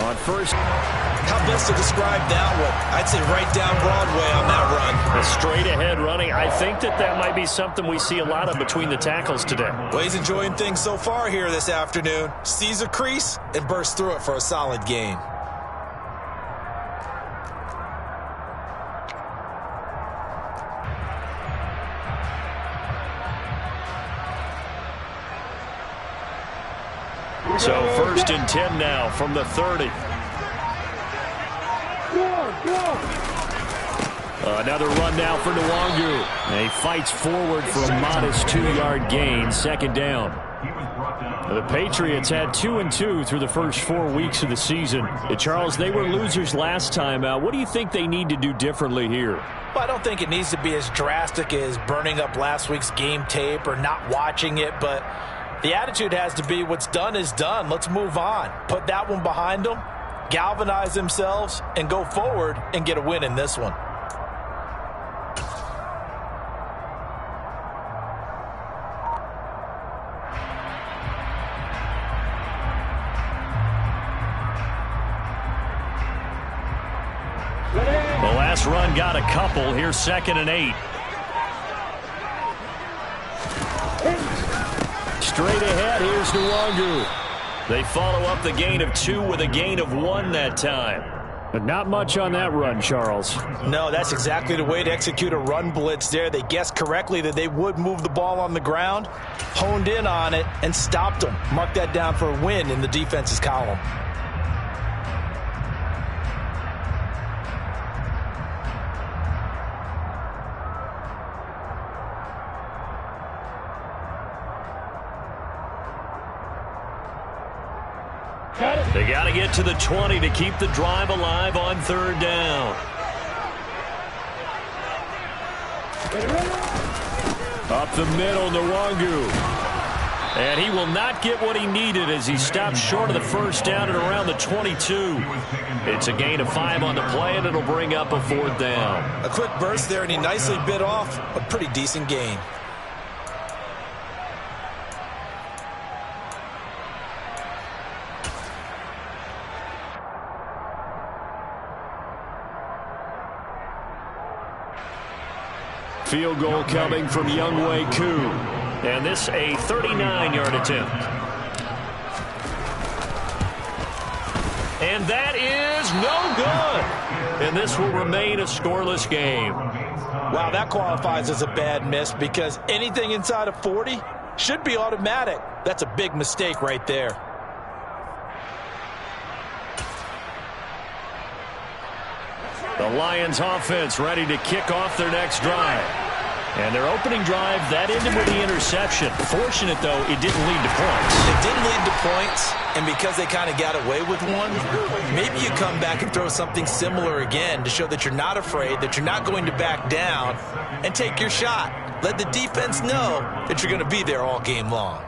On first. How best to describe that one? I'd say right down Broadway on that run. A straight-ahead running. I think that might be something we see a lot of between the tackles today. Well, he's enjoying things so far here this afternoon. Sees a crease and bursts through it for a solid gain. So 1st and 10 now from the 30. Another run now for Nwangu. And he fights forward for a modest 2-yard gain. 2nd down. The Patriots had 2-2 through the first 4 weeks of the season. Charles, they were losers last time out. What do you think they need to do differently here? Well, I don't think it needs to be as drastic as burning up last week's game tape or not watching it, but the attitude has to be what's done is done. Let's move on. Put that one behind them, galvanize themselves, and go forward and get a win in this one. The last run got a couple. Here's 2nd and 8. Straight ahead, here's Nwangu. They follow up the gain of 2 with a gain of 1 that time. But not much on that run, Charles. No, that's exactly the way to execute a run blitz there. They guessed correctly that they would move the ball on the ground, honed in on it, and stopped them. Mark that down for a win in the defense's column. They got to get to the 20 to keep the drive alive on 3rd down. Up the middle, Nwangu. And he will not get what he needed as he stopped short of the 1st down at around the 22. It's a gain of 5 on the play, and it'll bring up a 4th down. A quick burst there, and he nicely bit off a pretty decent gain. Field goal coming from Younghoe Koo. And this a 39-yard attempt. And that is no good. And this will remain a scoreless game. Wow, that qualifies as a bad miss because anything inside of 40 should be automatic. That's a big mistake right there. The Lions offense ready to kick off their next drive. And their opening drive, that ended with the interception. Fortunate, though, it didn't lead to points. It didn't lead to points, and because they kind of got away with one, maybe you come back and throw something similar again to show that you're not afraid, that you're not going to back down, and take your shot. Let the defense know that you're going to be there all game long.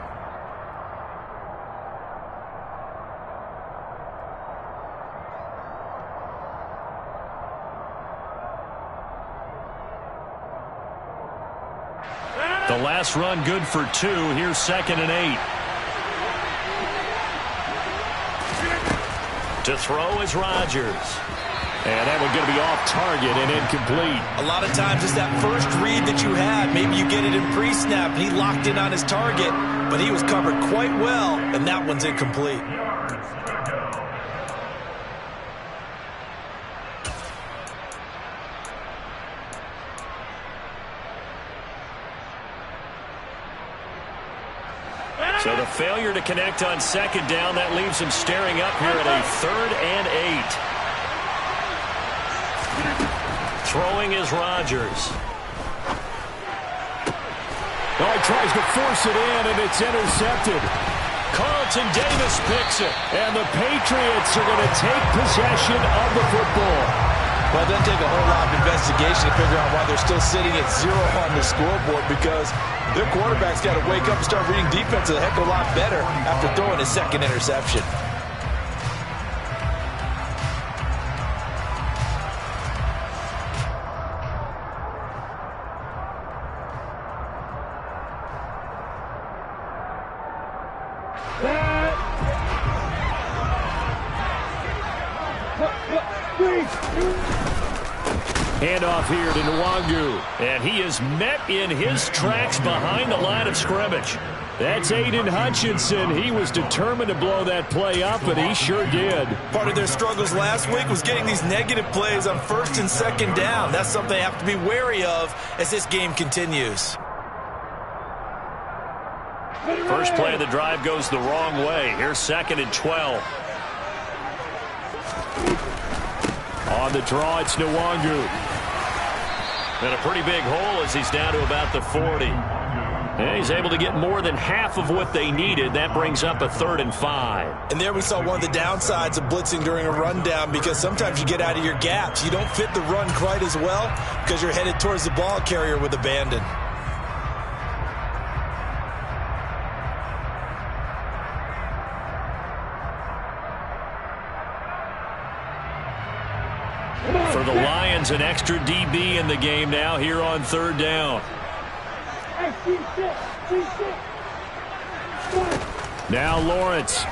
The last run good for 2. Here's 2nd and 8. To throw is Rodgers. And that one's going to be off target and incomplete. A lot of times it's that first read that you had. Maybe you get it in pre-snap and he locked in on his target, but he was covered quite well, and that one's incomplete. So the failure to connect on 2nd down, that leaves him staring up here at a 3rd and 8. Throwing is Rodgers. Oh, he tries to force it in, and it's intercepted. Carlton Davis picks it. And the Patriots are going to take possession of the football. Well, it doesn't take a whole lot of investigation to figure out why they're still sitting at 0 on the scoreboard, because their quarterback's got to wake up and start reading defense a heck of a lot better after throwing his 2nd interception. Handoff here to Nwangu. And he is met in his tracks behind the line of scrimmage. That's Aiden Hutchinson. He was determined to blow that play up, and he sure did. Part of their struggles last week was getting these negative plays on first and second down. That's something they have to be wary of as this game continues. First play of the drive goes the wrong way. Here's 2nd and 12. On the draw, it's Nwangu. And a pretty big hole as he's down to about the 40. And he's able to get more than half of what they needed. That brings up a 3rd and 5. And there we saw one of the downsides of blitzing during a rundown, because sometimes you get out of your gaps. You don't fit the run quite as well because you're headed towards the ball carrier with abandon. For the Lions, an extra DB in the game now here on 3rd down. Now Lawrence.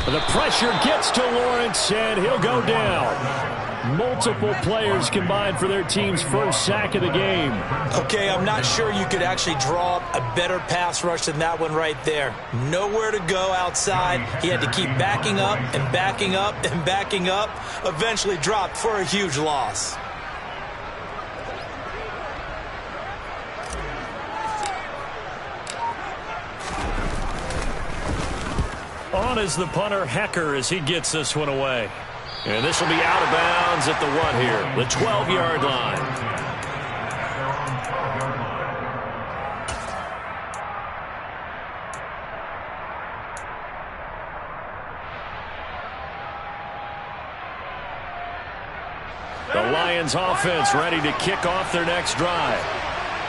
The pressure gets to Lawrence, and he'll go down. Multiple players combined for their team's first sack of the game. Okay, I'm not sure you could actually draw up a better pass rush than that one right there. Nowhere to go outside. He had to keep backing up and backing up and backing up. Eventually dropped for a huge loss. On is the punter, Hecker, as he gets this one away. And this will be out of bounds at the what here? The 12-yard line. The Lions offense ready to kick off their next drive.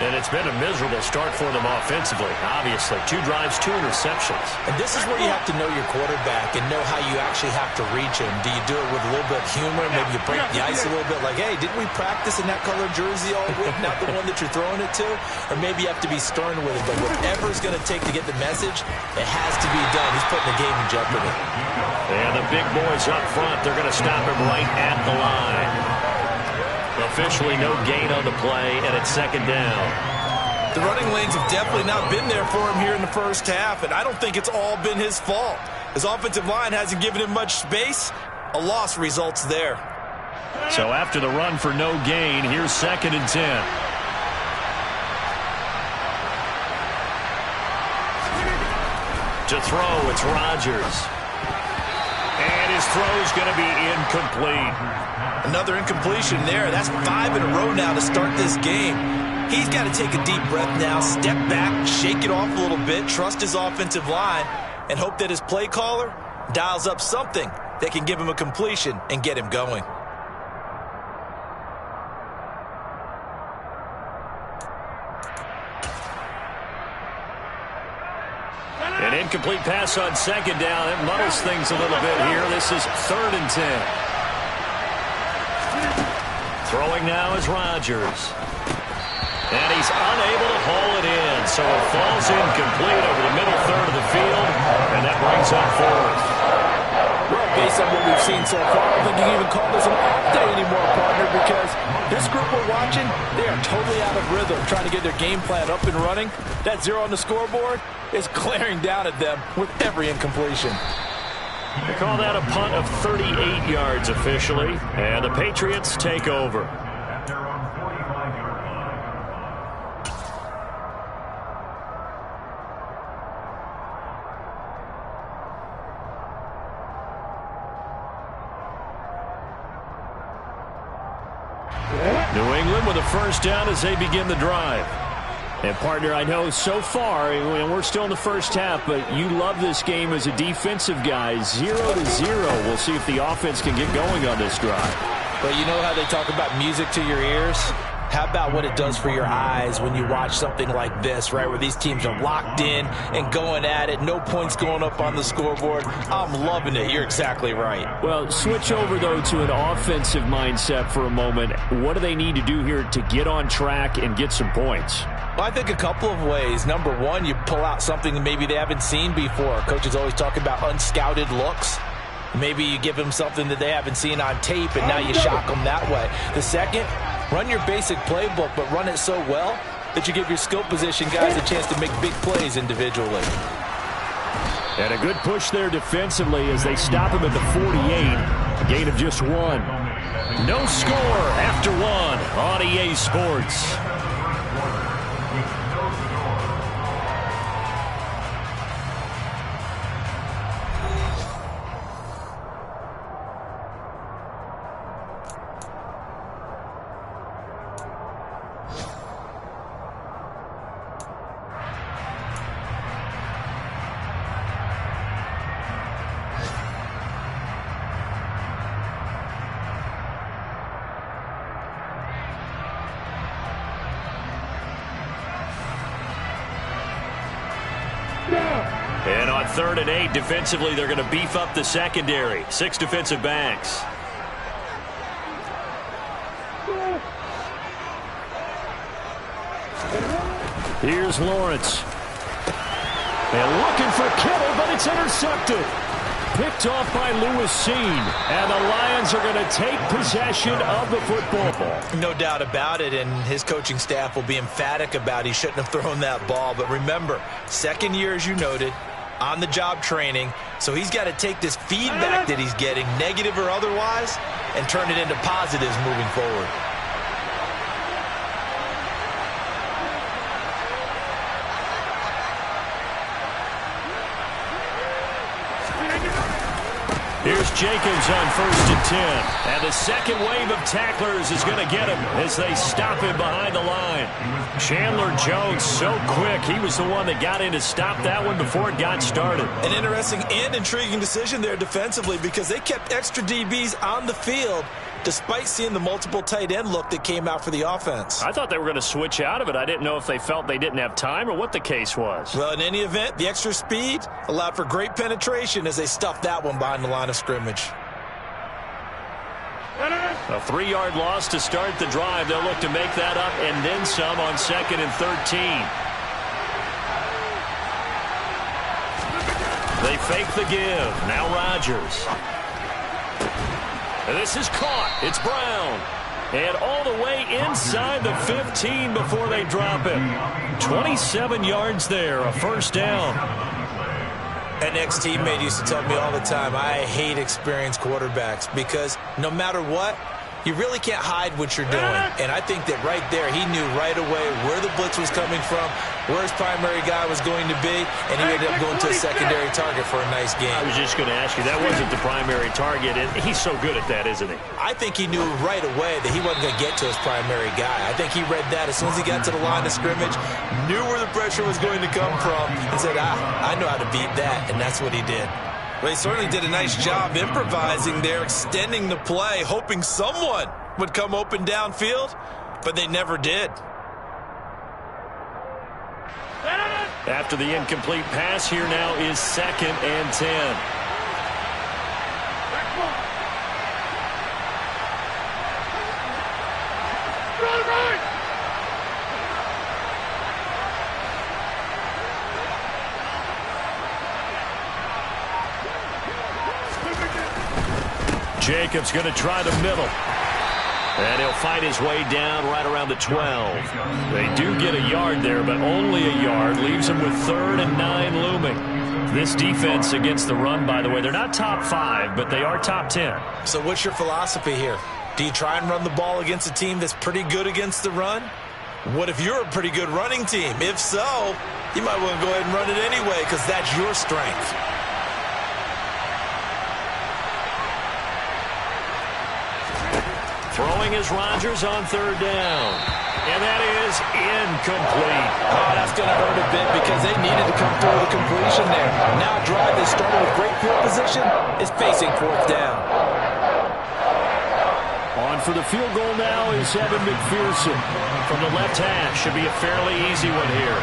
And it's been a miserable start for them offensively. Obviously, 2 drives, 2 interceptions. And this is where you have to know your quarterback and know how you actually have to reach him. Do you do it with a little bit of humor? Maybe you break the ice a little bit, like, hey, didn't we practice in that color jersey all week? Not the one that you're throwing it to? Or maybe you have to be stern with it. But whatever it's going to take to get the message, it has to be done. He's putting the game in jeopardy. And the big boys up front, they're going to stop him right at the line. Officially no gain on the play, and it's 2nd down. The running lanes have definitely not been there for him here in the first half, and I don't think it's all been his fault. His offensive line hasn't given him much space. A loss results there. So after the run for no gain, here's 2nd and 10. To throw, it's Rodgers. And his throw's going to be incomplete. Another incompletion there. That's 5 in a row now to start this game. He's got to take a deep breath now, step back, shake it off a little bit, trust his offensive line, and hope that his play caller dials up something that can give him a completion and get him going. An incomplete pass on 2nd down. It muddles things a little bit here. This is 3rd and 10. Throwing now is Rodgers. And he's unable to haul it in. So it falls incomplete over the middle third of the field. And that brings up 4th. Well, based on what we've seen so far, I don't think you can even call this an off day anymore, partner, because this group we're watching, they are totally out of rhythm, trying to get their game plan up and running. That 0 on the scoreboard is glaring down at them with every incompletion. They call that a punt of 38 yards officially, and the Patriots take over. New England with a first down as they begin the drive. And, partner, I know so far, and we're still in the first half, but you love this game as a defensive guy. 0-0. We'll see if the offense can get going on this drive. But you know how they talk about music to your ears? How about what it does for your eyes when you watch something like this, right, where these teams are locked in and going at it, no points going up on the scoreboard? I'm loving it. You're exactly right. Well, switch over, though, to an offensive mindset for a moment. What do they need to do here to get on track and get some points? Well, I think a couple of ways. Number one, you pull out something that maybe they haven't seen before. Coaches always talk about unscouted looks. Maybe you give them something that they haven't seen on tape, and now you shock them that way. The second, run your basic playbook, but run it so well that you give your skill position guys a chance to make big plays individually. And a good push there defensively as they stop him at the 48. A gain of just 1. No score after 1 on EA Sports. And on 3rd and 8, defensively, they're going to beef up the secondary. 6 defensive backs. Here's Lawrence. And looking for Kittle, but it's intercepted. Picked off by Lewis Seen. And the Lions are going to take possession of the football. No doubt about it, and his coaching staff will be emphatic about he shouldn't have thrown that ball. But remember, second year, as you noted, on-the-job training. So he's got to take this feedback that he's getting, negative or otherwise, and turn it into positives moving forward. Here's Jacobs on 1st and 10. And the second wave of tacklers is going to get him as they stop him behind the line. Chandler Jones so quick. He was the one that got in to stop that one before it got started. An interesting and intriguing decision there defensively because they kept extra DBs on the field despite seeing the multiple tight end look that came out for the offense. I thought they were going to switch out of it. I didn't know if they felt they didn't have time or what the case was. Well, in any event, the extra speed allowed for great penetration as they stuffed that one behind the line of scrimmage. A 3-yard loss to start the drive. They'll look to make that up and then some on 2nd and 13. They fake the give. Now Rodgers. And this is caught. It's Brown. And all the way inside the 15 before they drop him. 27 yards there, a first down. An ex-teammate used to tell me all the time, I hate experienced quarterbacks because no matter what, you really can't hide what you're doing. And I think that right there, he knew right away where the blitz was coming from, where his primary guy was going to be, and he ended up going to a secondary target for a nice game. I was just going to ask you, that wasn't the primary target, and he's so good at that, isn't he? I think he knew right away that he wasn't going to get to his primary guy. I think he read that as soon as he got to the line of scrimmage, knew where the pressure was going to come from, and said, I know how to beat that, and that's what he did. Well, he certainly did a nice job improvising there, extending the play, hoping someone would come open downfield, but they never did. After the incomplete pass, here now is 2nd and 10. Jacobs going to try the middle. And he'll fight his way down right around the 12. They do get a yard there, but only a yard. Leaves them with 3rd and 9 looming. This defense against the run, by the way, they're not top 5, but they are top 10. So what's your philosophy here? Do you try and run the ball against a team that's pretty good against the run? What if you're a pretty good running team? If so, you might want to go ahead and run it anyway because that's your strength. Throwing is Rodgers on 3rd down. And that is incomplete. Oh, that's going to hurt a bit because they needed to come through with a completion there. Now a drive that started with great field position is facing 4th down. On for the field goal now is Evan McPherson. From the left hash, should be a fairly easy one here.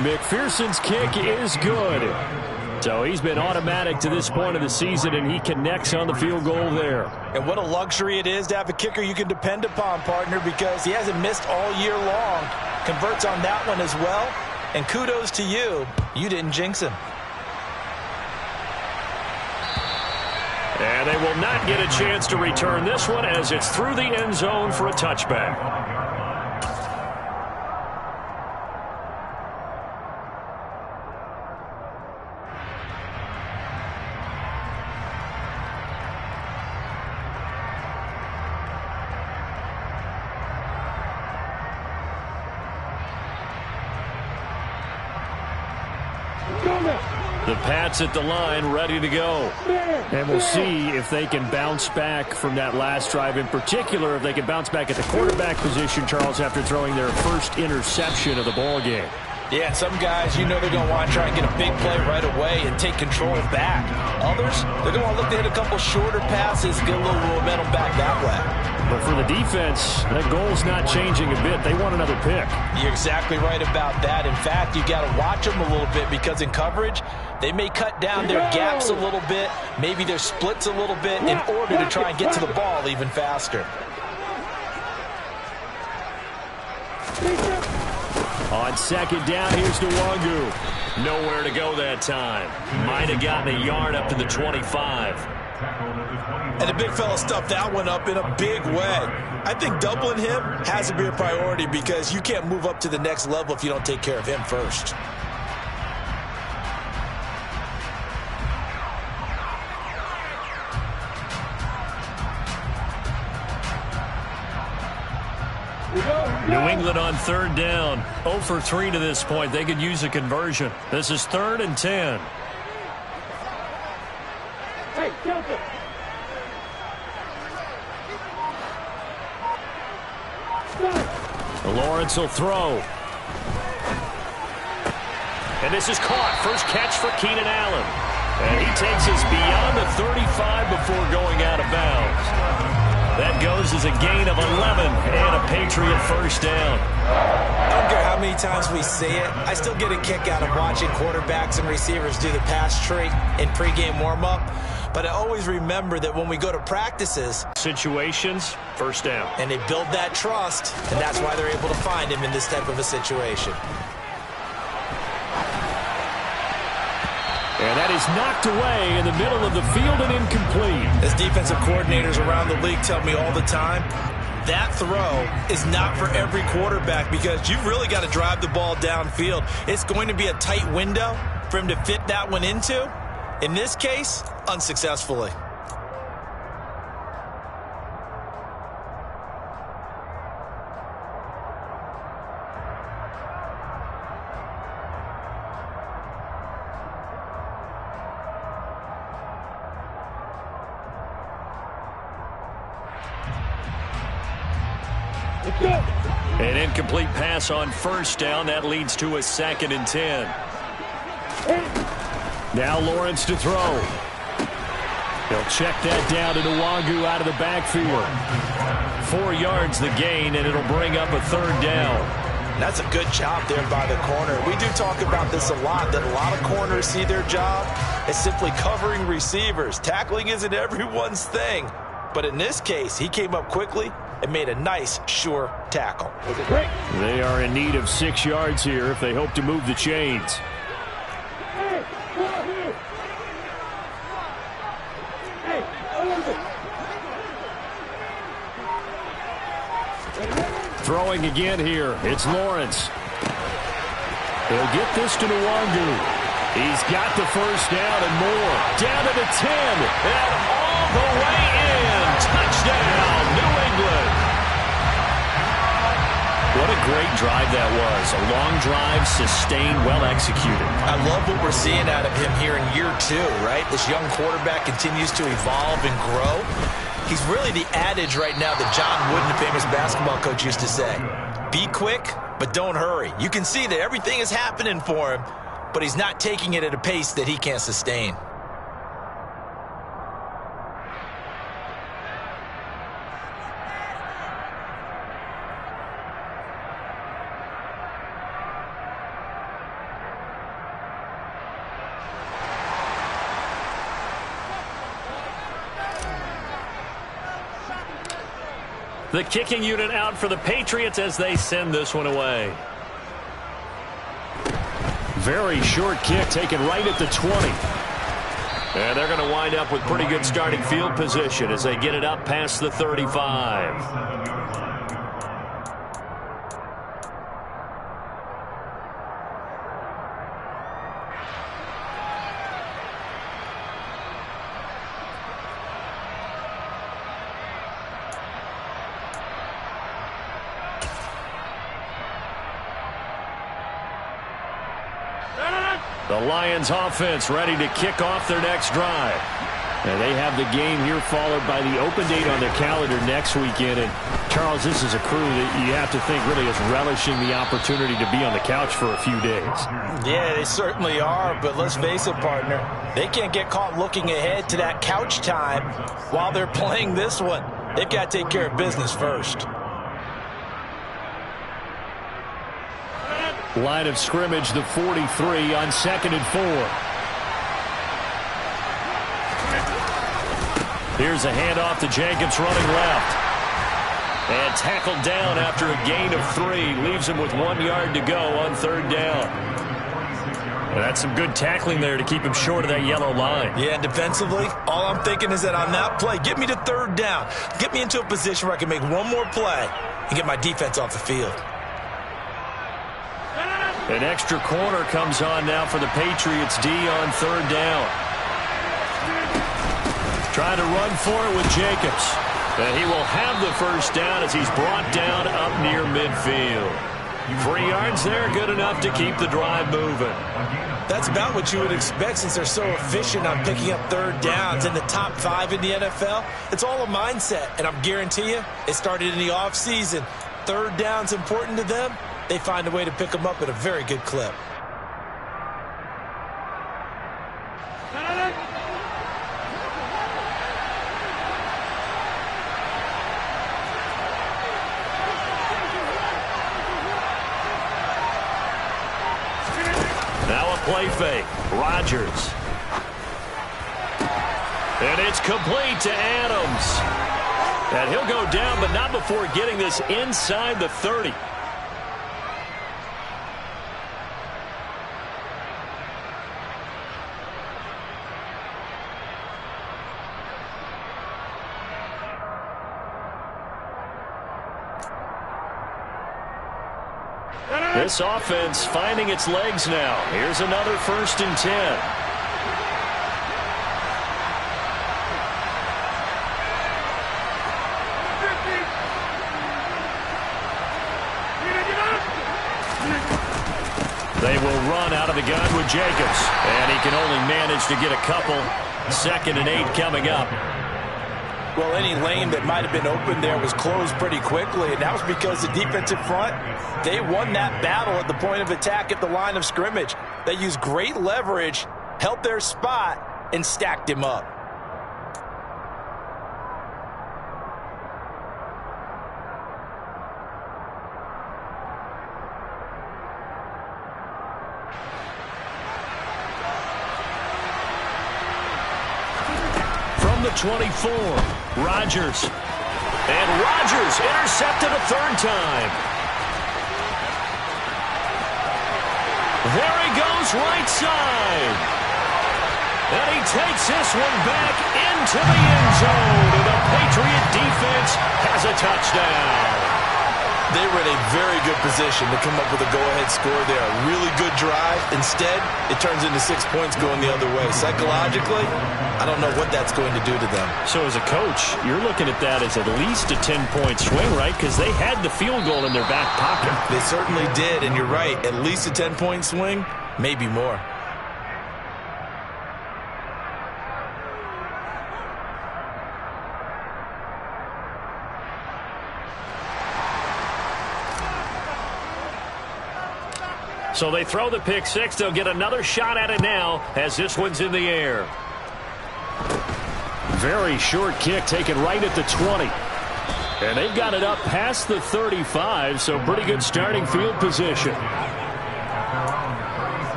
McPherson's kick is good. So he's been automatic to this point of the season, and he connects on the field goal there. And what a luxury it is to have a kicker you can depend upon, partner, because he hasn't missed all year long. Converts on that one as well. And kudos to you. You didn't jinx him. And they will not get a chance to return this one as it's through the end zone for a touchback. The Pats at the line, ready to go. And we'll see if they can bounce back from that last drive. In particular, if they can bounce back at the quarterback position, Charles, after throwing their first interception of the ball game. Yeah, some guys, you know they're going to want to try and get a big play right away and take control back. Others, they're going to look to hit a couple shorter passes, get a little momentum back that way. But for the defense, that goal's not changing a bit. They want another pick. You're exactly right about that. In fact, you got to watch them a little bit because in coverage, they may cut down their gaps a little bit, maybe their splits a little bit in order to try and get to the ball even faster. On second down, here's Nwangu. Nowhere to go that time. Might have gotten a yard up to the 25. And the big fella stuffed that one up in a big way. I think doubling him has to be a priority because you can't move up to the next level if you don't take care of him first. New England on third down. 0 for 3 to this point. They could use a conversion. This is 3rd and 10. Hey, Joseph. Lawrence will throw. And this is caught. First catch for Keenan Allen. And he takes us beyond the 35 before going out of bounds. That goes as a gain of 11 and a Patriot first down. I don't care how many times we see it. I still get a kick out of watching quarterbacks and receivers do the pass tree in pregame warm-up. But I always remember that when we go to practices, situations, first down. And they build that trust, and that's why they're able to find him in this type of a situation. And that is knocked away in the middle of the field and incomplete. As defensive coordinators around the league tell me all the time, that throw is not for every quarterback because you've really got to drive the ball downfield. It's going to be a tight window for him to fit that one into. In this case, unsuccessfully. An incomplete pass on first down. That leads to a 2nd and 10. Now Lawrence to throw. He'll check that down to Nwangu out of the backfield. 4 yards the gain, and it'll bring up a 3rd down. That's a good job there by the corner. We do talk about this a lot, that a lot of corners see their job as simply covering receivers. Tackling isn't everyone's thing. But in this case, he came up quickly and made a nice, sure tackle. They are in need of 6 yards here if they hope to move the chains. Throwing again here. It's Lawrence. He'll get this to Nwangu. He's got the first down and more. Down to the 10. And all the way in. Touchdown, New England. What a great drive that was. A long drive, sustained, well executed. I love what we're seeing out of him here in year 2, right? This young quarterback continues to evolve and grow. He's really the adage right now that John Wooden, the famous basketball coach, used to say. Be quick, but don't hurry. You can see that everything is happening for him, but he's not taking it at a pace that he can't sustain. The kicking unit out for the Patriots as they send this one away. Very short kick taken right at the 20. And they're going to wind up with pretty good starting field position as they get it up past the 35. The Lions offense ready to kick off their next drive. And they have the game here followed by the open date on their calendar next weekend. And Charles, this is a crew that you have to think really is relishing the opportunity to be on the couch for a few days. Yeah, they certainly are, but let's face it, partner. They can't get caught looking ahead to that couch time while they're playing this one. They've got to take care of business first. Line of scrimmage, the 43 on 2nd and 4. Here's a handoff to Jacobs running left. And tackled down after a gain of 3. Leaves him with 1 yard to go on 3rd down. And that's some good tackling there to keep him short of that yellow line. Yeah, and defensively, all I'm thinking is that on that play, get me to 3rd down. Get me into a position where I can make one more play and get my defense off the field. An extra corner comes on now for the Patriots D on 3rd down. Trying to run for it with Jacobs. And he will have the 1st down as he's brought down up near midfield. 3 yards there, good enough to keep the drive moving. That's about what you would expect since they're so efficient on picking up 3rd downs in the top 5 in the NFL. It's all a mindset, and I'm guarantee you it started in the offseason. 3rd down's important to them. They find a way to pick them up at a very good clip. Now a play fake. Rodgers. And it's complete to Adams. And he'll go down, but not before getting this inside the 30. This offense finding its legs now. Here's another 1st and 10. They will run out of the gun with Jacobs. And he can only manage to get a couple. 2nd and 8 coming up. Well, any lane that might have been open there was closed pretty quickly, and that was because the defensive front, they won that battle at the point of attack at the line of scrimmage. They used great leverage, held their spot, and stacked him up. From the 24, Rodgers. And Rodgers intercepted a 3rd time. There he goes right side. And he takes this one back into the end zone. And the Patriot defense has a touchdown. They were in a very good position to come up with a go-ahead score there. A really good drive. Instead, it turns into 6 points going the other way. Psychologically, I don't know what that's going to do to them. So as a coach, you're looking at that as at least a 10-point swing, right? Because they had the field goal in their back pocket. They certainly did, and you're right. At least a 10-point swing, maybe more. So they throw the pick 6. They'll get another shot at it now as this one's in the air. Very short kick taken right at the 20. And they've got it up past the 35, so pretty good starting field position.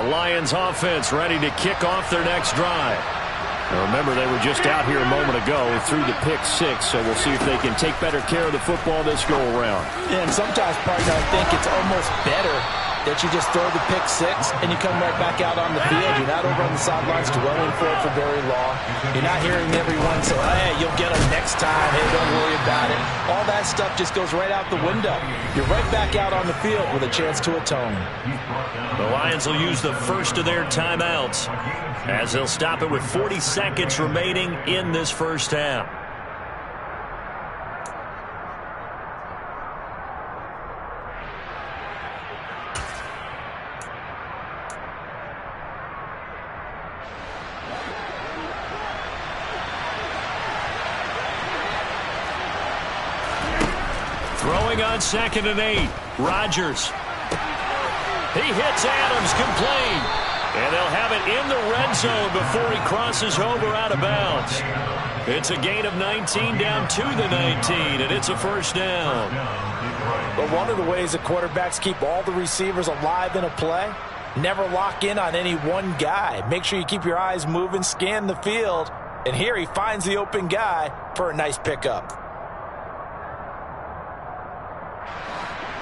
Lions offense ready to kick off their next drive. Now remember, they were just out here a moment ago through the pick six, so we'll see if they can take better care of the football this go-around. And sometimes, partner, I think it's almost better that you just throw the pick six and you come right back out on the field. You're not over on the sidelines dwelling for it for very long. You're not hearing everyone say, hey, you'll get them next time. Hey, don't worry about it. All that stuff just goes right out the window. You're right back out on the field with a chance to atone. The Lions will use the first of their timeouts as they'll stop it with 40 seconds remaining in this first half. Throwing on 2nd and 8. Rodgers. He hits Adams, complete. And they'll have it in the red zone before he crosses over out of bounds. It's a gain of 19 down to the 19, and it's a first down. But one of the ways that quarterbacks keep all the receivers alive in a play, never lock in on any one guy. Make sure you keep your eyes moving, scan the field. And here he finds the open guy for a nice pickup.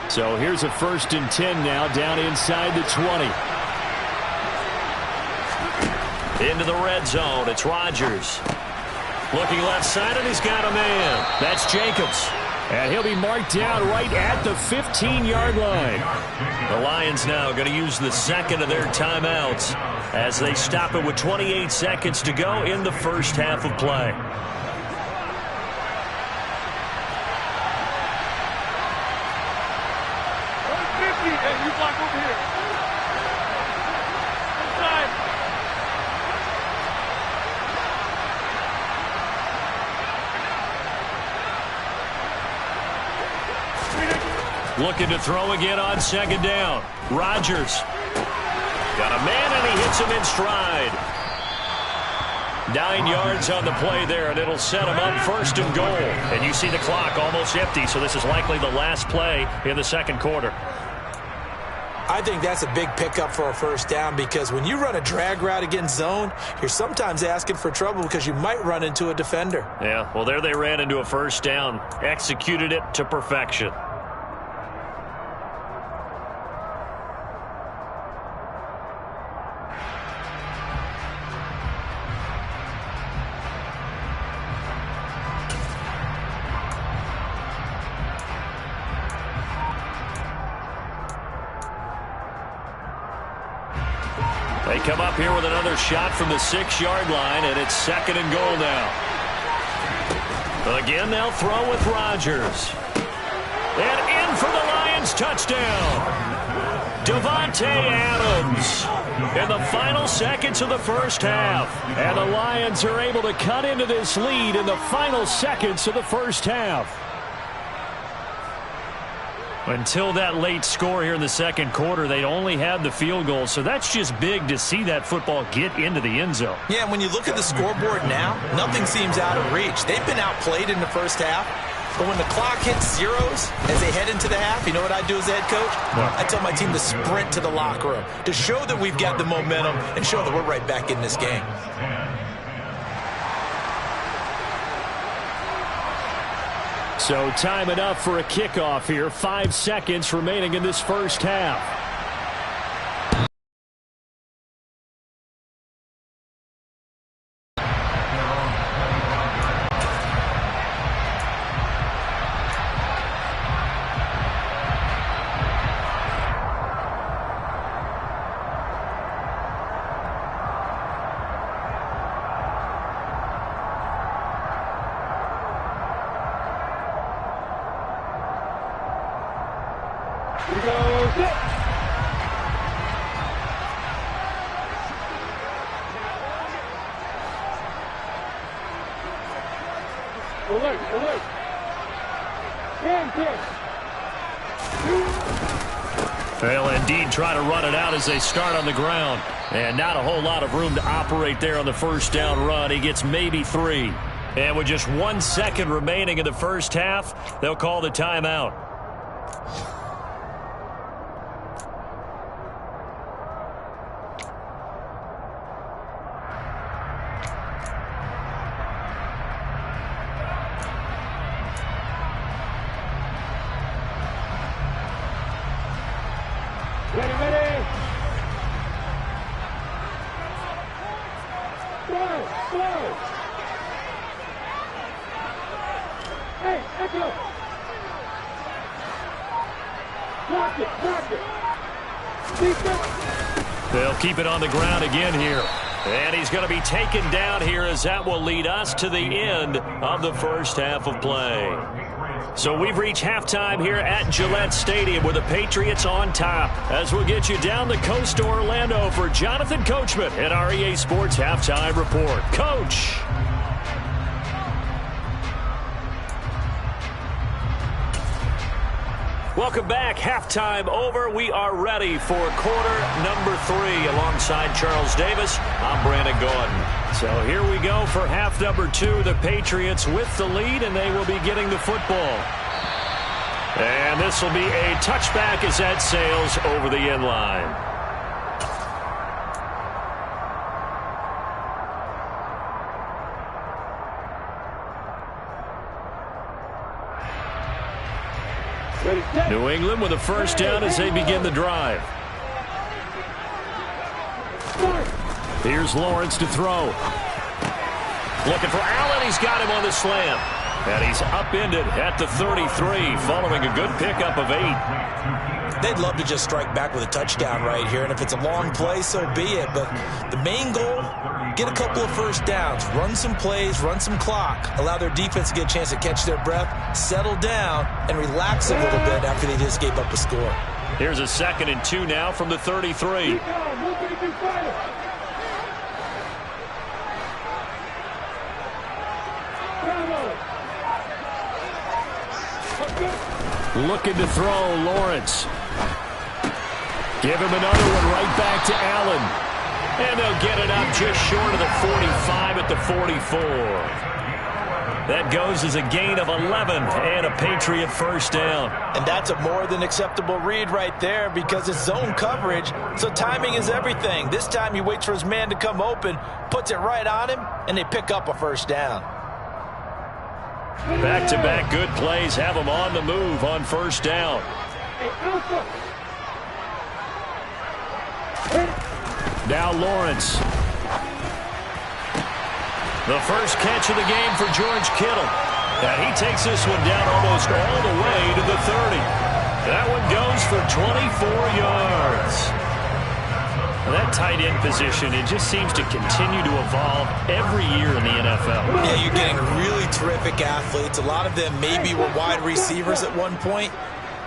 So here's a 1st and 10 now, down inside the 20. Into the red zone, it's Rodgers. Looking left side, and he's got a man. That's Jacobs. And he'll be marked down right at the 15-yard line. The Lions now going to use the second of their timeouts as they stop it with 28 seconds to go in the first half of play. Looking to throw again on 2nd down. Rodgers. Got a man, and he hits him in stride. 9 yards on the play there, and it'll set him up 1st and goal. And you see the clock almost empty, so this is likely the last play in the second quarter. I think that's a big pickup for a first down because when you run a drag route against zone, you're sometimes asking for trouble because you might run into a defender. Yeah, well, there they ran into a first down. Executed it to perfection. They come up here with another shot from the 6-yard line, and it's 2nd and goal now. Again, they'll throw with Rodgers. And in for the Lions touchdown. Davante Adams in the final seconds of the first half. And the Lions are able to cut into this lead in the final seconds of the first half. Until that late score here in the second quarter, they only had the field goal, so that's just big to see that football get into the end zone. Yeah, when you look at the scoreboard now, nothing seems out of reach. They've been outplayed in the first half, but when the clock hits zeros as they head into the half, you know what I do as the head coach? What? I tell my team to sprint to the locker room to show that we've got the momentum and show that we're right back in this game. So time enough for a kickoff here. 5 seconds remaining in this first half. They'll indeed try to run it out as they start on the ground. And not a whole lot of room to operate there on the first down run. He gets maybe 3. And with just 1 second remaining in the first half, they'll call the timeout. Hey, Echo! Block it! They'll keep it on the ground again here. And he's going to be taken down here as that will lead us to the end of the first half of play. So we've reached halftime here at Gillette Stadium with the Patriots on top. As we'll get you down the coast to Orlando for Jonathan Coachman at our EA Sports Halftime Report. Coach. Welcome back. Halftime over. We are ready for quarter number 3 alongside Charles Davis. I'm Brandon Gordon. So here we go for half number 2. The Patriots with the lead, and they will be getting the football. And this will be a touchback as that sails over the end line. New England with a first down as they begin the drive. Here's Lawrence to throw. Looking for Allen. He's got him on the slam. And he's upended at the 33 following a good pickup of 8. They'd love to just strike back with a touchdown right here. And if it's a long play, so be it. But the main goal, get a couple of first downs, run some plays, run some clock, allow their defense to get a chance to catch their breath, settle down, and relax a little bit after they just gave up a score. Here's a 2nd and 2 now from the 33. Looking to throw, Lawrence. Give him another one right back to Allen. And they'll get it up just short of the 45 at the 44. That goes as a gain of 11 and a Patriot first down. And that's a more than acceptable read right there because it's zone coverage, so timing is everything. This time he waits for his man to come open, puts it right on him, and they pick up a first down. Back-to-back good plays have them on the move on first down. Now Lawrence. The first catch of the game for George Kittle. And he takes this one down almost all the way to the 30. That one goes for 24 yards. That tight end position, it just seems to continue to evolve every year in the NFL. Yeah, you're getting really terrific athletes. A lot of them maybe were wide receivers at one point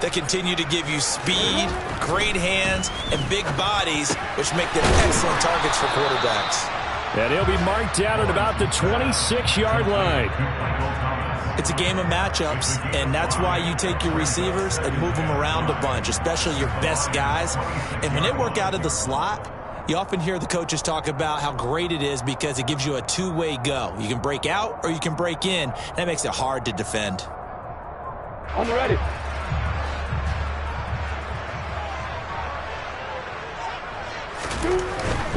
that continue to give you speed, great hands, and big bodies, which make them excellent targets for quarterbacks. And he'll be marked down at about the 26-yard line. It's a game of matchups, and that's why you take your receivers and move them around a bunch, especially your best guys. And when they work out of the slot, you often hear the coaches talk about how great it is because it gives you a two-way go. You can break out or you can break in. That makes it hard to defend. I'm ready.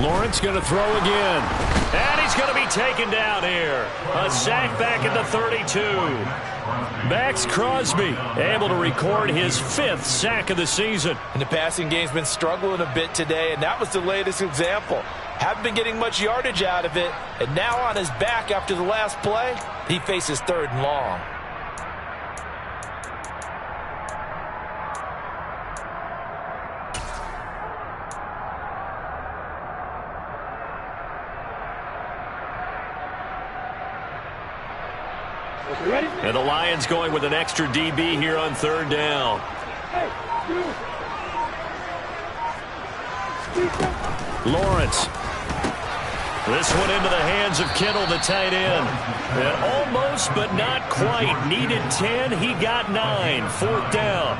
Lawrence going to throw again. And he's going to be taken down here. A sack back at the 32. Max Crosby able to record his 5th sack of the season. And the passing game's been struggling a bit today, and that was the latest example. Haven't been getting much yardage out of it, and now on his back after the last play, he faces 3rd and long. And the Lions going with an extra DB here on 3rd down. Lawrence. This one into the hands of Kittle, the tight end. And almost, but not quite. Needed 10. He got 9. 4th down.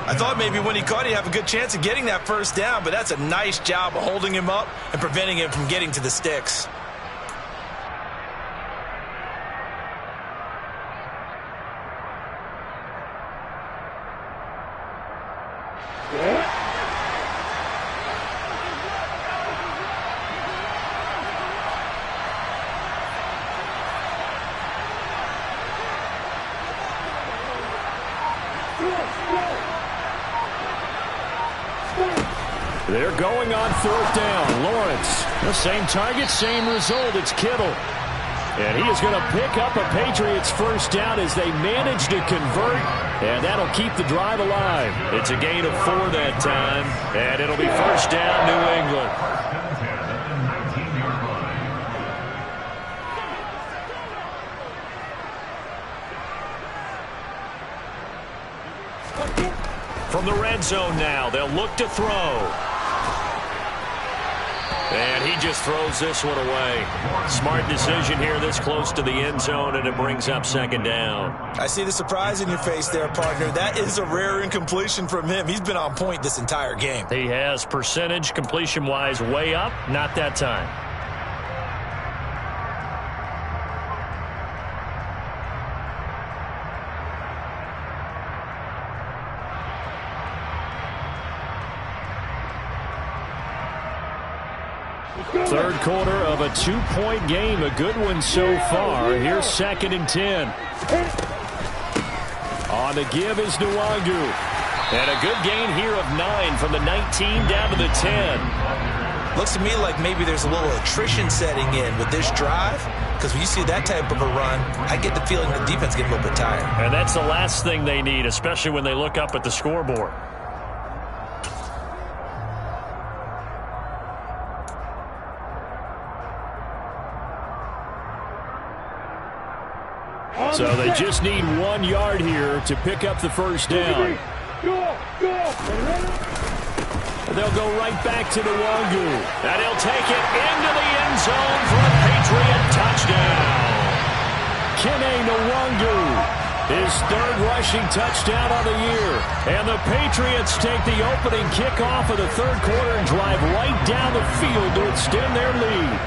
I thought maybe when he caught it, he'd have a good chance of getting that first down, but that's a nice job of holding him up and preventing him from getting to the sticks. They're going on 4th down. Lawrence The same target, same result. It's Kittle. And he is going to pick up a Patriots first down as they manage to convert, and that'll keep the drive alive. It's a gain of 4 that time, and it'll be first down, New England. From the red zone now, they'll look to throw. And he just throws this one away. Smart decision here this close to the end zone, and it brings up second down. I see the surprise in your face there, partner. That is a rare incompletion from him. He's been on point this entire game. He has percentage completion-wise way up, not that time. Third quarter of a 2-point game. A good one so far. Here's 2nd and 10. On the give is Nwangu. And a good gain here of 9 from the 19 down to the 10. Looks to me like maybe there's a little attrition setting in with this drive. Because when you see that type of a run, I get the feeling the defense getting a little bit tired. And that's the last thing they need, especially when they look up at the scoreboard. So they just need 1 yard here to pick up the first down. They'll go right back to Nwangu. And he'll take it into the end zone for a Patriot touchdown. Kene Nwangu, his 3rd rushing touchdown of the year. And the Patriots take the opening kickoff of the 3rd quarter and drive right down the field to extend their lead.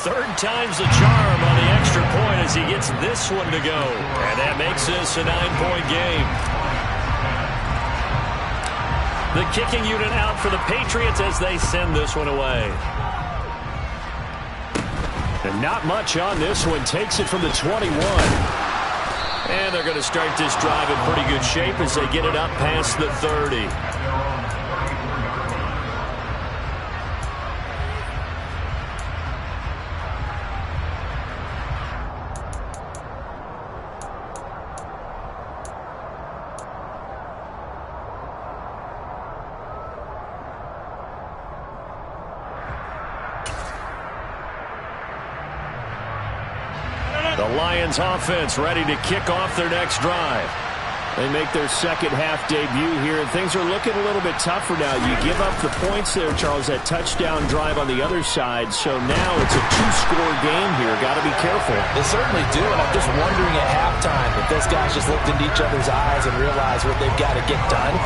Third time's the charm on the extra point as he gets this one to go. And that makes this a 9-point game. The kicking unit out for the Patriots as they send this one away. And not much on this one. Takes it from the 21. And they're going to start this drive in pretty good shape as they get it up past the 30. The Lions offense ready to kick off their next drive. They make their second half debut here, and things are looking a little bit tougher now. You give up the points there, Charles, that touchdown drive on the other side. So now it's a 2-score game here. Got to be careful. They certainly do, and I'm just wondering at halftime if those guys just looked into each other's eyes and realized what they've got to get done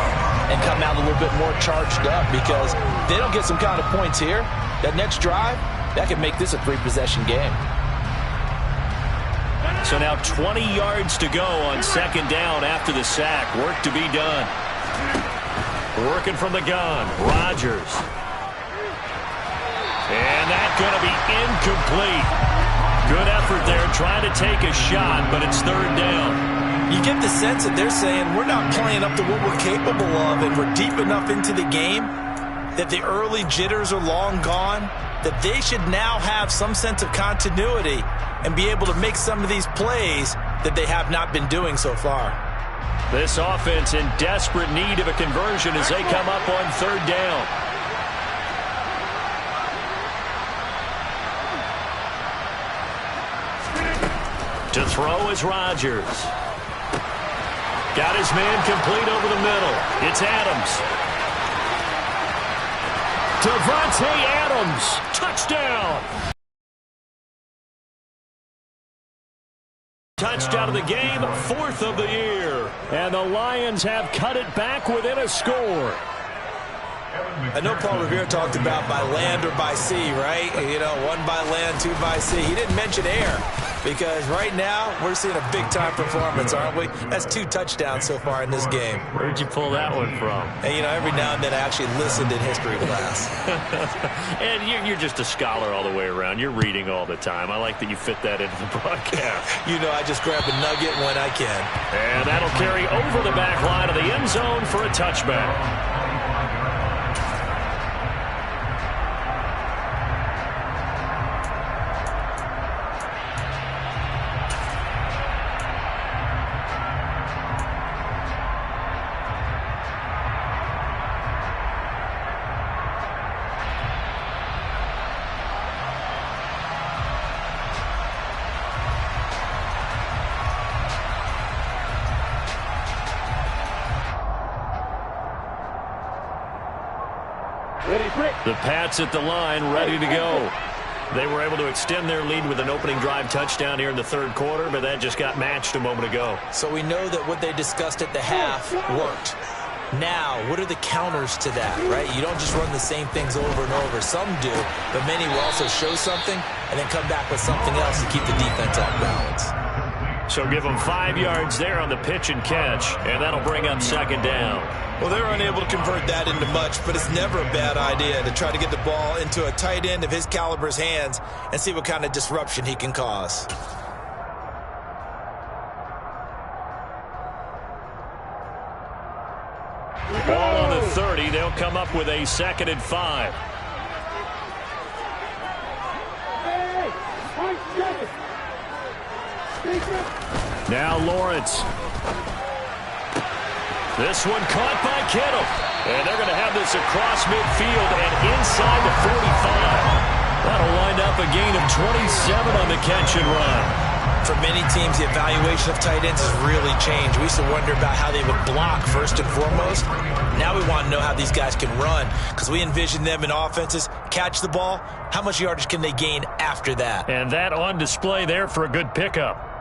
and come out a little bit more charged up, because they don't get some kind of points here. That next drive, that could make this a 3-possession game. So now 20 yards to go on second down after the sack. Work to be done. Working from the gun, Rodgers. And that's going to be incomplete. Good effort there, trying to take a shot, but it's third down. You get the sense that they're saying we're not playing up to what we're capable of, and we're deep enough into the game that the early jitters are long gone, that they should now have some sense of continuity and be able to make some of these plays that they have not been doing so far. This offense in desperate need of a conversion as they come up on third down. To throw is Rodgers. Got his man complete over the middle. It's Adams. Devontae Adams, touchdown. Touchdown of the game, 4th of the year. And the Lions have cut it back within a score. I know Paul Revere talked about by land or by sea, right? You know, 1 by land, 2 by sea. He didn't mention air. Because right now, we're seeing a big-time performance, aren't we? That's 2 touchdowns so far in this game. Where'd you pull that one from? And, you know, every now and then I actually listened in history class. And you're just a scholar all the way around. You're reading all the time. I like that you fit that into the broadcast. You know, I just grab a nugget when I can. And that'll carry over the back line of the end zone for a touchback. The Pats at the line, ready to go. They were able to extend their lead with an opening drive touchdown here in the 3rd quarter, but that just got matched a moment ago. So we know that what they discussed at the half worked. Now, what are the counters to that, right? You don't just run the same things over and over. Some do, but many will also show something and then come back with something else to keep the defense off balance. So give them 5 yards there on the pitch and catch, and that'll bring up 2nd down. Well, they were unable to convert that into much, but it's never a bad idea to try to get the ball into a tight end of his caliber's hands and see what kind of disruption he can cause. Ball on the 30. They'll come up with a 2nd and 5. Now Lawrence. This one caught by Kittle. And they're going to have this across midfield and inside the 45. That'll wind up a gain of 27 on the catch and run. For many teams, the evaluation of tight ends has really changed. We used to wonder about how they would block first and foremost. Now we want to know how these guys can run, because we envision them in offenses catch the ball. How much yardage can they gain after that? And that on display there for a good pickup.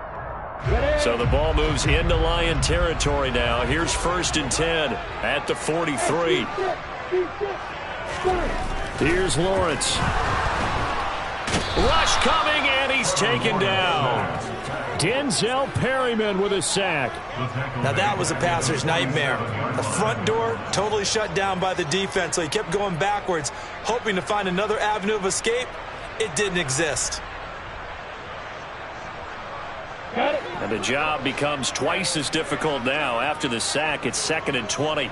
So the ball moves into Lion territory now. Here's 1st and 10 at the 43. Here's Lawrence. Rush coming, and he's taken down. Denzel Perryman with a sack. Now that was a passer's nightmare. The front door totally shut down by the defense, so he kept going backwards, hoping to find another avenue of escape. It didn't exist. And the job becomes twice as difficult now. After the sack, it's 2nd and 20.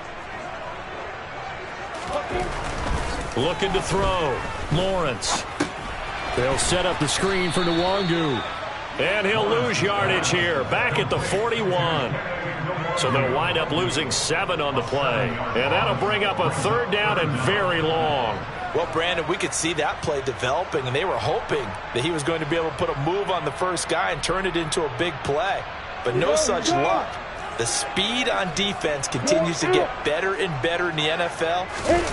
Looking to throw. Lawrence. They'll set up the screen for Nwangu. And he'll lose yardage here. Back at the 41. So they'll wind up losing 7 on the play. And that'll bring up a 3rd down and very long. Well, Brandon, we could see that play developing, and they were hoping that he was going to be able to put a move on the first guy and turn it into a big play. But no such luck. The speed on defense continues to get better and better in the NFL.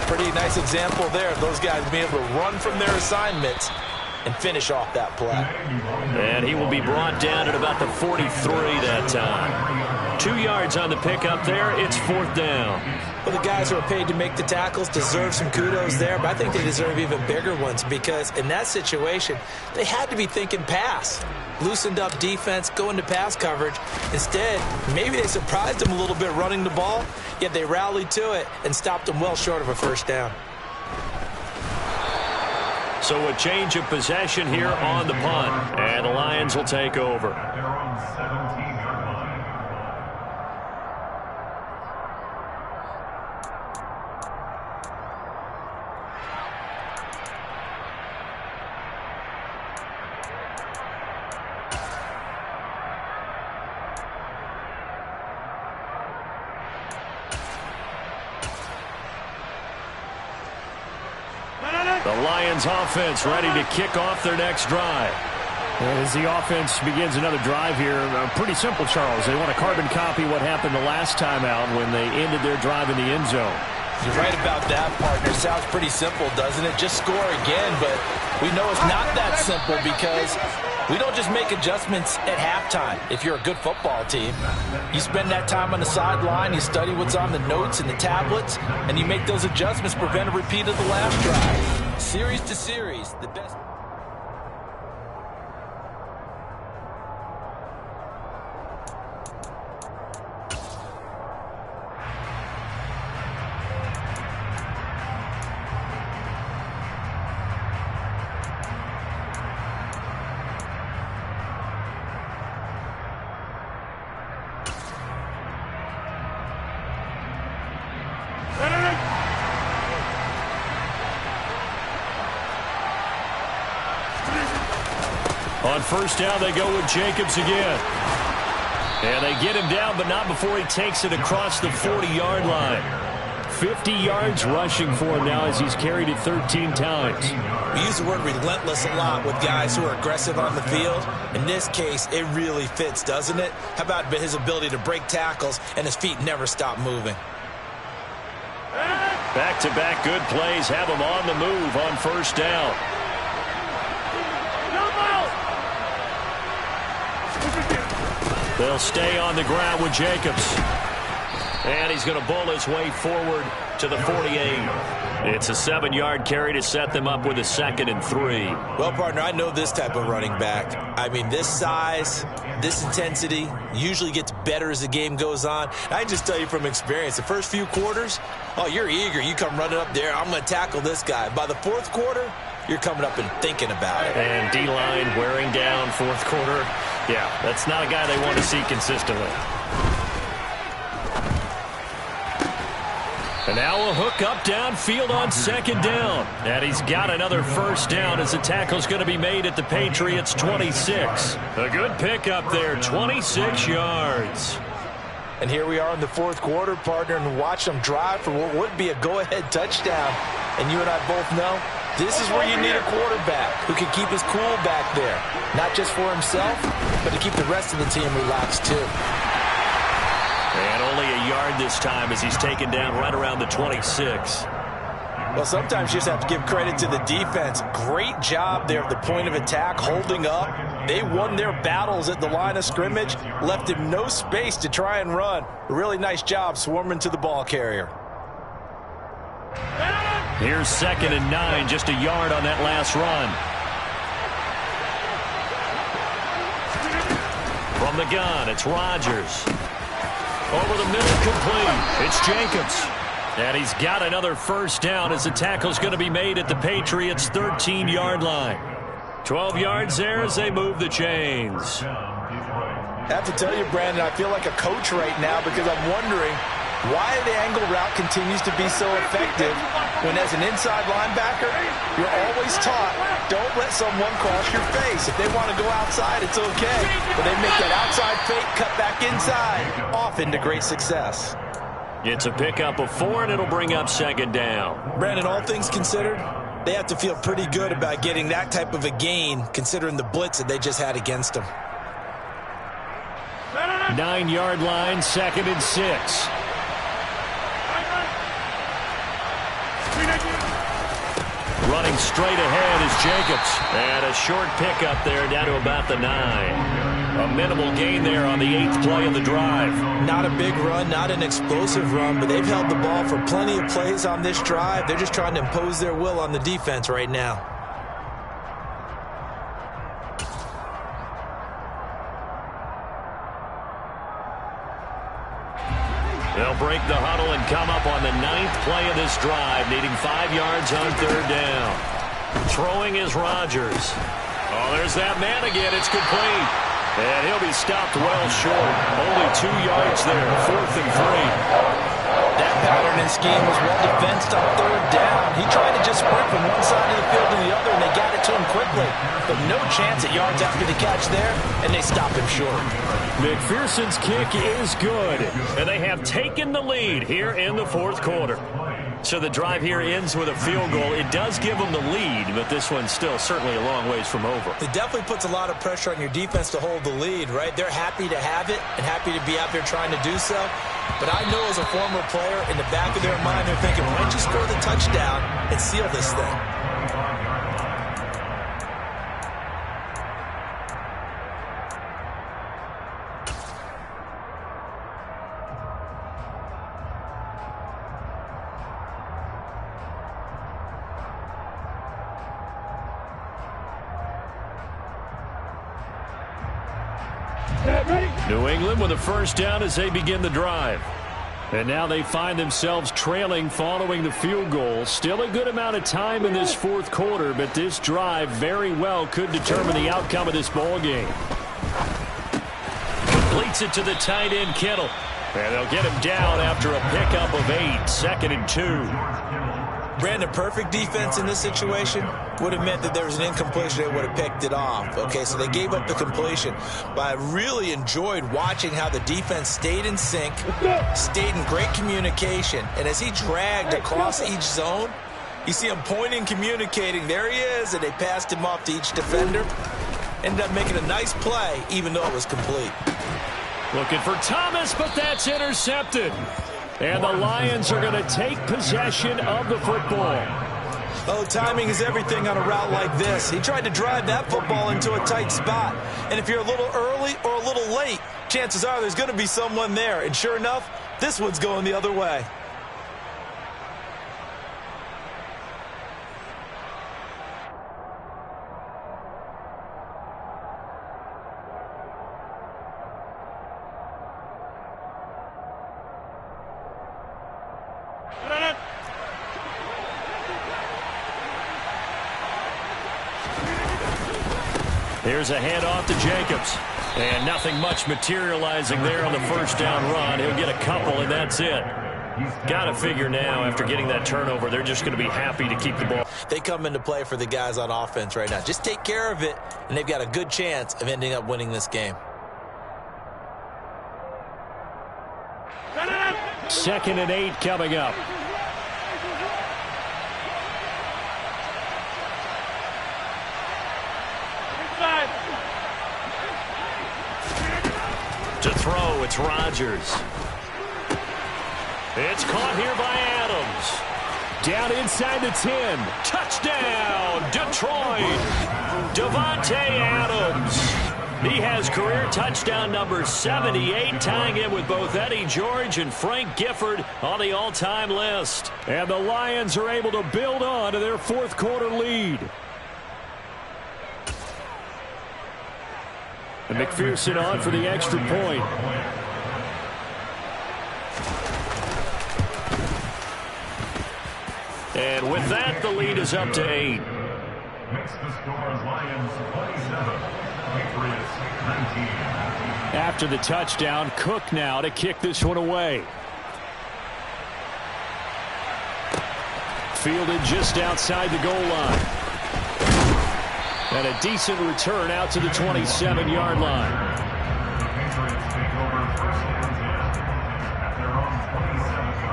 Pretty nice example there of those guys being able to run from their assignments and finish off that play. And he will be brought down at about the 43 that time. 2 yards on the pickup there. It's 4th down. Well, the guys who are paid to make the tackles deserve some kudos there, but I think they deserve even bigger ones, because in that situation, they had to be thinking pass. Loosened up defense, going to pass coverage. Instead, maybe they surprised them a little bit running the ball, yet they rallied to it and stopped them well short of a 1st down. So a change of possession here on the punt, and the Lions will take over. The Lions offense ready to kick off their next drive. As the offense begins another drive here, pretty simple, Charles. They want to carbon copy what happened the last time out when they ended their drive in the end zone. You're right about that, partner. Sounds pretty simple, doesn't it? Just score again, but we know it's not that simple, because we don't just make adjustments at halftime. If you're a good football team, you spend that time on the sideline, you study what's on the notes and the tablets, and you make those adjustments, prevent a repeat of the last drive. Series to series, the best. On first down, they go with Jacobs again. And they get him down, but not before he takes it across the 40-yard line. 50 yards rushing for him now as he's carried it 13 times. We use the word relentless a lot with guys who are aggressive on the field. In this case, it really fits, doesn't it? How about his ability to break tackles and his feet never stop moving? Back-to-back good plays have him on the move on first down. They'll stay on the ground with Jacobs. And he's going to bowl his way forward to the 48. It's a 7-yard carry to set them up with a 2nd and 3. Well, partner, I know this type of running back. I mean, this size, this intensity usually gets better as the game goes on. I can just tell you from experience, the first few quarters, oh, you're eager. You come running up there, I'm going to tackle this guy. By the 4th quarter, you're coming up and thinking about it. And D-line wearing down 4th quarter. Yeah, that's not a guy they want to see consistently. And now a hook up downfield on 2nd down. And he's got another first down as the tackle's going to be made at the Patriots' 26. A good pickup there, 26 yards. And here we are in the 4th quarter, partner, and watch them drive for what would be a go-ahead touchdown. And you and I both know this is where you need a quarterback who can keep his cool back there. Not just for himself, but to keep the rest of the team relaxed too. And only a yard this time as he's taken down right around the 26. Well, sometimes you just have to give credit to the defense. Great job there at the point of attack, holding up. They won their battles at the line of scrimmage, left him no space to try and run. A really nice job swarming to the ball carrier. Here's 2nd and 9, just a yard on that last run. From the gun, it's Rodgers. Over the middle, complete. It's Jacobs. And he's got another first down as the tackle's going to be made at the Patriots' 13-yard line. 12 yards there as they move the chains. I have to tell you, Brandon, I feel like a coach right now because I'm wondering why the angle route continues to be so effective when as an inside linebacker, you're always taught, don't let someone cross your face. If they want to go outside, it's okay. But they make that outside fake, cut back inside, often to great success. It's a pickup of 4, and it'll bring up 2nd down. Brandon, all things considered, they have to feel pretty good about getting that type of a gain, considering the blitz that they just had against them. 9-yard line, 2nd and 6. Running straight ahead is Jacobs. And a short pickup there down to about the 9. A minimal gain there on the 8th play of the drive. Not a big run, not an explosive run, but they've held the ball for plenty of plays on this drive. They're just trying to impose their will on the defense right now. They'll break the huddle and come up on the 9th play of this drive, needing 5 yards on 3rd down. Throwing is Rodgers. Oh, there's that man again. It's complete. And he'll be stopped well short. Only 2 yards there, 4th and 3. That pattern and scheme was well defensed on 3rd down. He tried to just sprint from one side of the field to the other, and they got it to him quickly. But no chance at yards after the catch there, and they stopped him short. McPherson's kick is good, and they have taken the lead here in the 4th quarter. So the drive here ends with a field goal. It does give them the lead, but this one's still certainly a long ways from over. It definitely puts a lot of pressure on your defense to hold the lead, right? They're happy to have it and happy to be out there trying to do so. But I know as a former player, in the back of their mind, they're thinking, why don't you score the touchdown and seal this thing? New England with a first down as they begin the drive. And now they find themselves trailing following the field goal. Still a good amount of time in this 4th quarter, but this drive very well could determine the outcome of this ball game. Completes it to the tight end, Kittle. And they'll get him down after a pickup of 8, 2nd and 2. Brandon, perfect defense in this situation would have meant that there was an incompletion. They would have picked it off. Okay, so they gave up the completion. But I really enjoyed watching how the defense stayed in sync, stayed in great communication. And as he dragged across each zone, you see him pointing, communicating. There he is, and they passed him off to each defender. Ended up making a nice play, even though it was complete. Looking for Thomas, but that's intercepted. And the Lions are going to take possession of the football. Oh, timing is everything on a route like this. He tried to drive that football into a tight spot. And if you're a little early or a little late, chances are there's going to be someone there. And sure enough, this one's going the other way. Here's a handoff to Jacobs. And nothing much materializing there on the first down run. He'll get a couple, and that's it. Got to figure now, after getting that turnover, they're just going to be happy to keep the ball. They come into play for the guys on offense right now. Just take care of it, and they've got a good chance of ending up winning this game. 2nd and 8 coming up. To throw, it's Rodgers. It's caught here by Adams. Down inside the 10. Touchdown, Detroit. Davante Adams. He has career touchdown number 78, tying it with both Eddie George and Frank Gifford on the all-time list. And the Lions are able to build on to their fourth quarter lead. And McPherson on for the extra point. And with that, the lead is up to 8. Next, the score is Lions 27, Patriots 19. After the touchdown, Cook now to kick this one away. Fielded just outside the goal line. And a decent return out to the 27-yard line. The Patriots take over first and 10 at their own 27-yard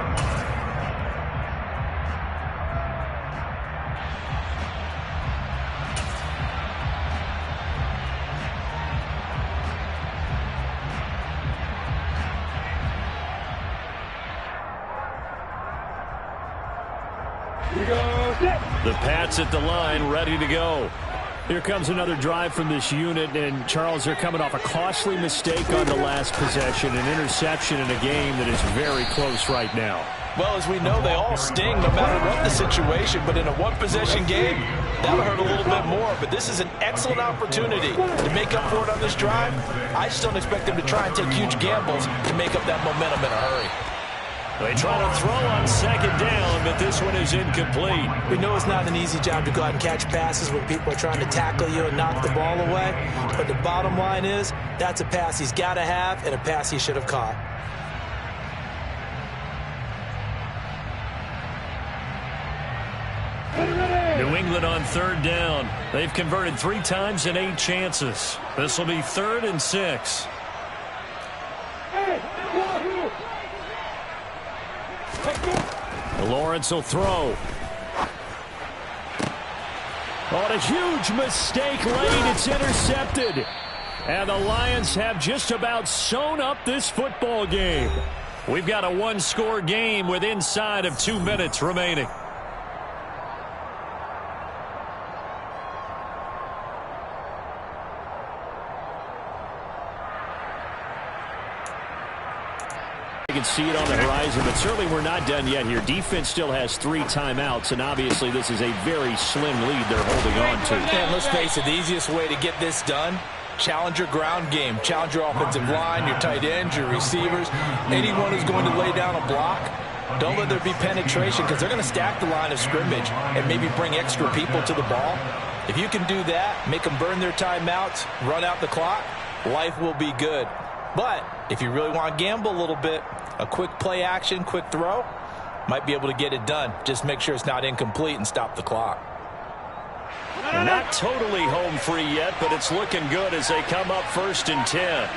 line. The Pats at the line, ready to go. Here comes another drive from this unit, and Charles, they're coming off a costly mistake on the last possession, an interception in a game that is very close right now. Well, as we know, they all sting no matter what the situation, but in a one-possession game, that'll hurt a little bit more. But this is an excellent opportunity to make up for it on this drive. I just don't expect them to try and take huge gambles to make up that momentum in a hurry. They try to throw on 2nd down, but this one is incomplete. We know it's not an easy job to go out and catch passes when people are trying to tackle you and knock the ball away. But the bottom line is, that's a pass he's got to have and a pass he should have caught. New England on 3rd down. They've converted 3 times in 8 chances. This will be 3rd and 6. Lawrence will throw. On a huge mistake late, it's intercepted. And the Lions have just about sewn up this football game. We've got a 1-score game with inside of 2 minutes remaining. You can see it on the horizon, but certainly we're not done yet here. Defense still has 3 timeouts, and obviously this is a very slim lead they're holding on to. And let's face it, the easiest way to get this done, challenge your ground game. Challenge your offensive line, your tight ends, your receivers, anyone who's going to lay down a block. Don't let there be penetration because they're going to stack the line of scrimmage and maybe bring extra people to the ball. If you can do that, make them burn their timeouts, run out the clock, life will be good. But if you really want to gamble a little bit, a quick play action, quick throw, Might be able to get it done. Just make sure it's not incomplete and stop the clock. Not totally home free yet, but it's looking good as they come up 1st and 10.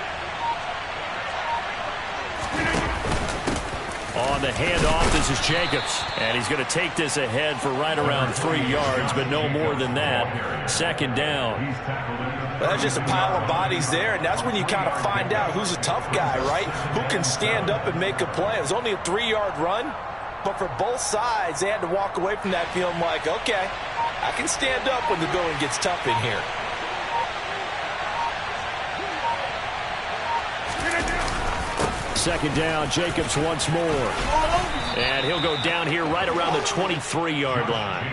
On the handoff, this is Jacobs. And he's going to take this ahead for right around 3 yards, but no more than that. 2nd down. Well, that's just a pile of bodies there, and that's when you kind of find out who's a tough guy, right? Who can stand up and make a play. It was only a 3-yard run, but for both sides, they had to walk away from that feeling like, okay, I can stand up when the going gets tough in here. Second down, Jacobs once more. And he'll go down here right around the 23-yard line.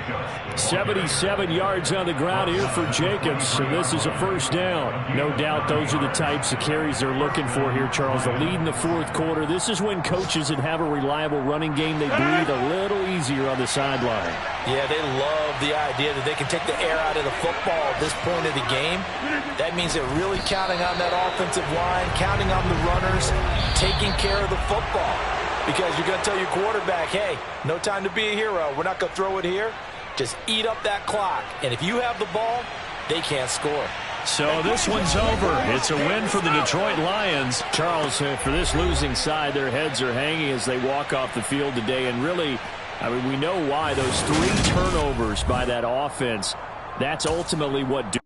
77 yards on the ground here for Jacobs, and this is a 1st down. No doubt those are the types of carries they're looking for here, Charles. The lead in the 4th quarter. This is when coaches that have a reliable running game, they breathe a little easier on the sideline. Yeah, they love the idea that they can take the air out of the football at this point of the game. That means they're really counting on that offensive line, counting on the runners, taking care of the football. Because you're going to tell your quarterback, hey, no time to be a hero. We're not going to throw it here. Just eat up that clock. And if you have the ball, they can't score. So this one's over. It's a win for the Detroit Lions. Charles, for this losing side, their heads are hanging as they walk off the field today. And really, I mean, we know why. Those 3 turnovers by that offense, that's ultimately what do